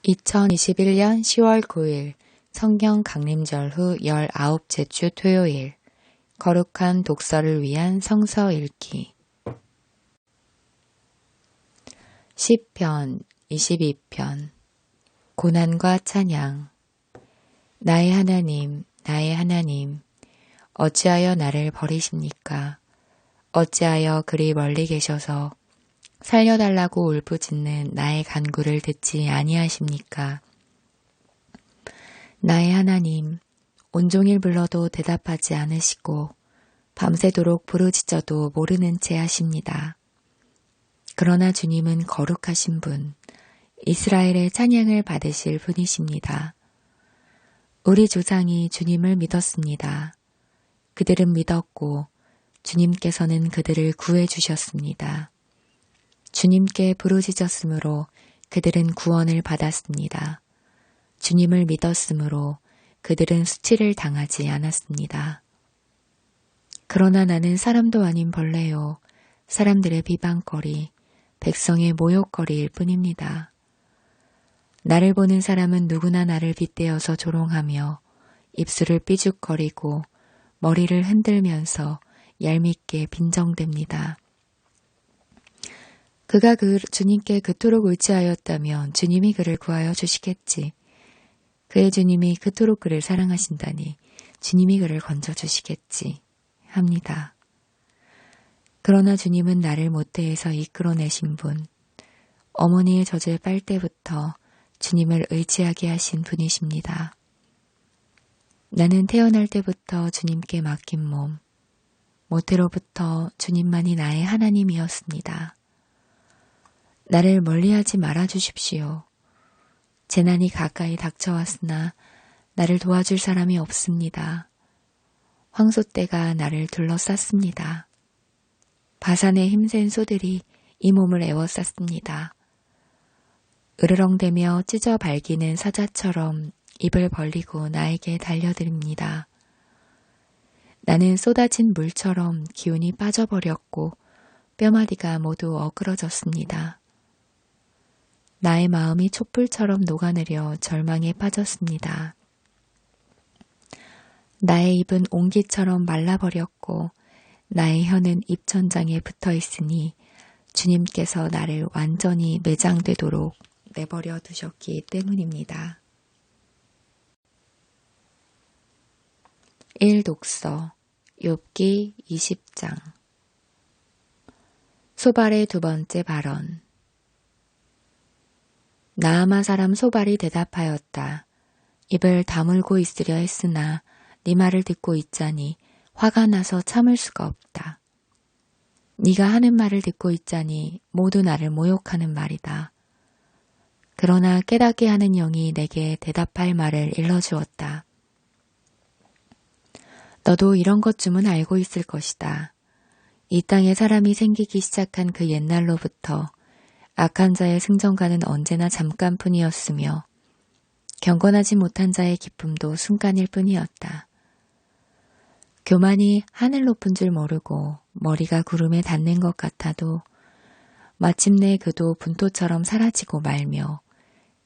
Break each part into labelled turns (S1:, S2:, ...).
S1: 2021년 10월 9일 성경 강림절 후 19째 주 토요일 거룩한 독서를 위한 성서 읽기 시편 22편 고난과 찬양 나의 하나님, 나의 하나님, 어찌하여 나를 버리십니까? 어찌하여 그리 멀리 계셔서 살려달라고 울부짖는 나의 간구를 듣지 아니하십니까? 나의 하나님, 온종일 불러도 대답하지 않으시고 밤새도록 부르짖어도 모르는 채 하십니다. 그러나 주님은 거룩하신 분, 이스라엘의 찬양을 받으실 분이십니다. 우리 조상이 주님을 믿었습니다. 그들은 믿었고 주님께서는 그들을 구해주셨습니다. 주님께 부르짖었으므로 그들은 구원을 받았습니다. 주님을 믿었으므로 그들은 수치를 당하지 않았습니다. 그러나 나는 사람도 아닌 벌레요, 사람들의 비방거리, 백성의 모욕거리일 뿐입니다. 나를 보는 사람은 누구나 나를 빗대어서 조롱하며 입술을 삐죽거리고 머리를 흔들면서 얄밉게 빈정댑니다. 그가 주님께 그토록 의지하였다면 주님이 그를 구하여 주시겠지. 그의 주님이 그토록 그를 사랑하신다니 주님이 그를 건져주시겠지 합니다. 그러나 주님은 나를 모태에서 이끌어내신 분, 어머니의 젖을 빨 때부터 주님을 의지하게 하신 분이십니다. 나는 태어날 때부터 주님께 맡긴 몸, 모태로부터 주님만이 나의 하나님이었습니다. 나를 멀리하지 말아 주십시오. 재난이 가까이 닥쳐왔으나 나를 도와줄 사람이 없습니다. 황소떼가 나를 둘러쌌습니다. 바산의 힘센 소들이 이 몸을 에워쌌습니다. 으르렁대며 찢어 발기는 사자처럼 입을 벌리고 나에게 달려듭니다. 나는 쏟아진 물처럼 기운이 빠져버렸고 뼈마디가 모두 어그러졌습니다. 나의 마음이 촛불처럼 녹아내려 절망에 빠졌습니다. 나의 입은 옹기처럼 말라버렸고 나의 혀는 입천장에 붙어 있으니 주님께서 나를 완전히 매장되도록 내버려 두셨기 때문입니다. 1독서 욥기 20장 소발의 두 번째 발언 나아마 사람 소발이 대답하였다. 입을 다물고 있으려 했으나 네 말을 듣고 있자니 화가 나서 참을 수가 없다. 네가 하는 말을 듣고 있자니 모두 나를 모욕하는 말이다. 그러나 깨닫게 하는 영이 내게 대답할 말을 일러주었다. 너도 이런 것쯤은 알고 있을 것이다. 이 땅에 사람이 생기기 시작한 그 옛날로부터 악한 자의 승전가는 언제나 잠깐뿐이었으며 경건하지 못한 자의 기쁨도 순간일 뿐이었다. 교만이 하늘 높은 줄 모르고 머리가 구름에 닿는 것 같아도 마침내 그도 분토처럼 사라지고 말며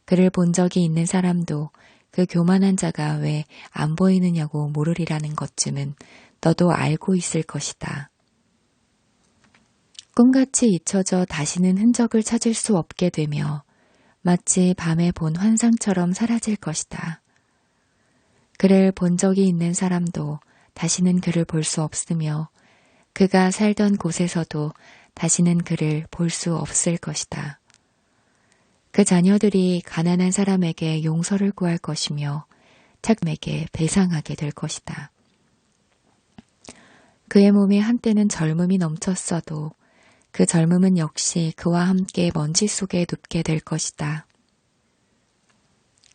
S1: 그를 본 적이 있는 사람도 그 교만한 자가 왜 안 보이느냐고 물으리라는 것쯤은 너도 알고 있을 것이다. 꿈같이 잊혀져 다시는 흔적을 찾을 수 없게 되며 마치 밤에 본 환상처럼 사라질 것이다. 그를 본 적이 있는 사람도 다시는 그를 볼 수 없으며 그가 살던 곳에서도 다시는 그를 볼 수 없을 것이다. 그 자녀들이 가난한 사람에게 용서를 구할 것이며 착함에게 배상하게 될 것이다. 그의 몸에 한때는 젊음이 넘쳤어도 그 젊음은 역시 그와 함께 먼지 속에 눕게 될 것이다.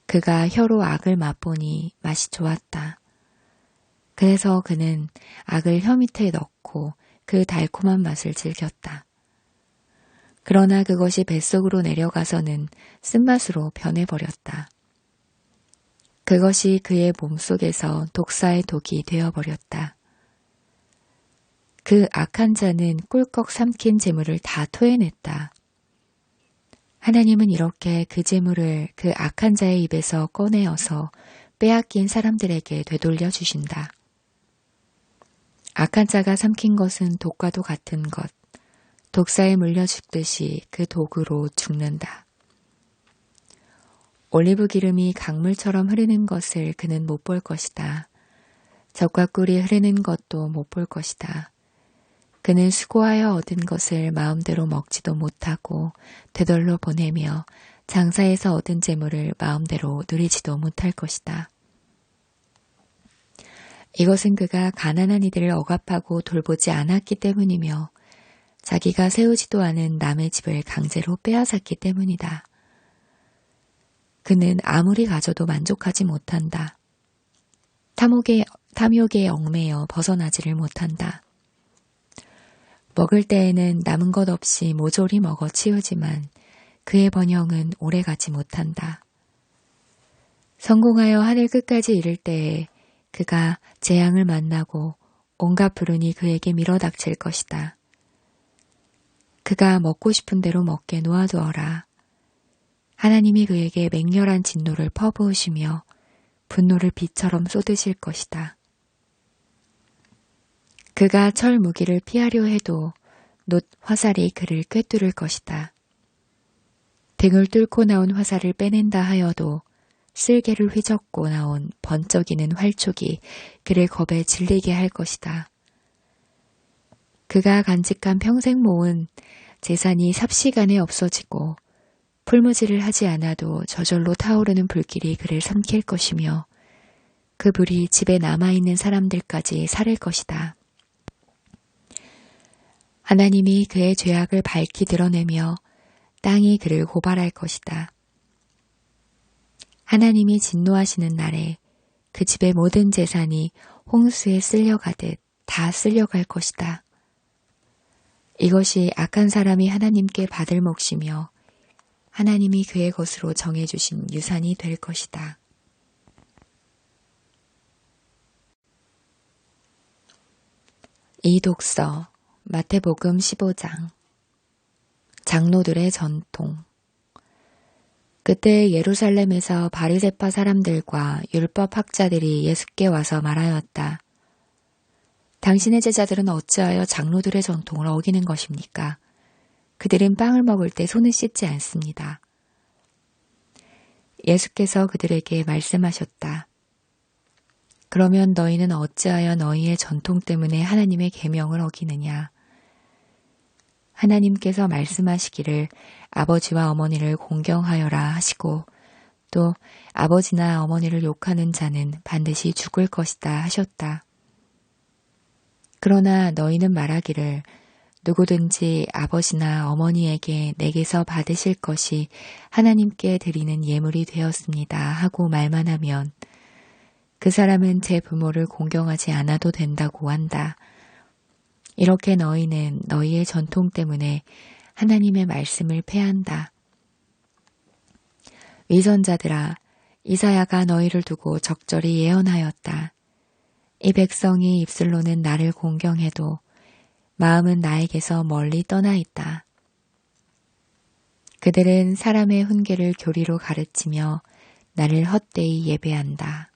S1: 그가 혀로 악을 맛보니 맛이 좋았다. 그래서 그는 악을 혀 밑에 넣고 그 달콤한 맛을 즐겼다. 그러나 그것이 뱃속으로 내려가서는 쓴맛으로 변해버렸다. 그것이 그의 몸속에서 독사의 독이 되어버렸다. 그 악한 자는 꿀꺽 삼킨 재물을 다 토해냈다. 하나님은 이렇게 그 재물을 그 악한 자의 입에서 꺼내어서 빼앗긴 사람들에게 되돌려 주신다. 악한 자가 삼킨 것은 독과도 같은 것, 독사에 물려 죽듯이 그 독으로 죽는다. 올리브 기름이 강물처럼 흐르는 것을 그는 못 볼 것이다. 젖과 꿀이 흐르는 것도 못 볼 것이다. 그는 수고하여 얻은 것을 마음대로 먹지도 못하고 되돌려 보내며 장사에서 얻은 재물을 마음대로 누리지도 못할 것이다. 이것은 그가 가난한 이들을 억압하고 돌보지 않았기 때문이며 자기가 세우지도 않은 남의 집을 강제로 빼앗았기 때문이다. 그는 아무리 가져도 만족하지 못한다. 탐욕에 얽매여 벗어나지를 못한다. 먹을 때에는 남은 것 없이 모조리 먹어 치우지만 그의 번영은 오래가지 못한다. 성공하여 하늘 끝까지 이를 때에 그가 재앙을 만나고 온갖 불운이 그에게 밀어닥칠 것이다. 그가 먹고 싶은 대로 먹게 놓아두어라. 하나님이 그에게 맹렬한 진노를 퍼부으시며 분노를 비처럼 쏟으실 것이다. 그가 철 무기를 피하려 해도 놋 화살이 그를 꿰뚫을 것이다. 등을 뚫고 나온 화살을 빼낸다 하여도 쓸개를 휘젓고 나온 번쩍이는 활촉이 그를 겁에 질리게 할 것이다. 그가 간직한 평생 모은 재산이 삽시간에 없어지고 풀무지를 하지 않아도 저절로 타오르는 불길이 그를 삼킬 것이며 그 불이 집에 남아있는 사람들까지 사를 것이다. 하나님이 그의 죄악을 밝히 드러내며 땅이 그를 고발할 것이다. 하나님이 진노하시는 날에 그 집의 모든 재산이 홍수에 쓸려가듯 다 쓸려갈 것이다. 이것이 악한 사람이 하나님께 받을 몫이며 하나님이 그의 것으로 정해주신 유산이 될 것이다. 이독서 마태복음 15장 장로들의 전통. 그때 예루살렘에서 바리새파 사람들과 율법 학자들이 예수께 와서 말하였다. 당신의 제자들은 어찌하여 장로들의 전통을 어기는 것입니까? 그들은 빵을 먹을 때 손을 씻지 않습니다. 예수께서 그들에게 말씀하셨다. 그러면 너희는 어찌하여 너희의 전통 때문에 하나님의 계명을 어기느냐? 하나님께서 말씀하시기를 아버지와 어머니를 공경하여라 하시고 또 아버지나 어머니를 욕하는 자는 반드시 죽을 것이다 하셨다. 그러나 너희는 말하기를 누구든지 아버지나 어머니에게 내게서 받으실 것이 하나님께 드리는 예물이 되었습니다 하고 말만 하면 그 사람은 제 부모를 공경하지 않아도 된다고 한다. 이렇게 너희는 너희의 전통 때문에 하나님의 말씀을 폐한다. 위선자들아, 이사야가 너희를 두고 적절히 예언하였다. 이 백성이 입술로는 나를 공경해도 마음은 나에게서 멀리 떠나 있다. 그들은 사람의 훈계를 교리로 가르치며 나를 헛되이 예배한다.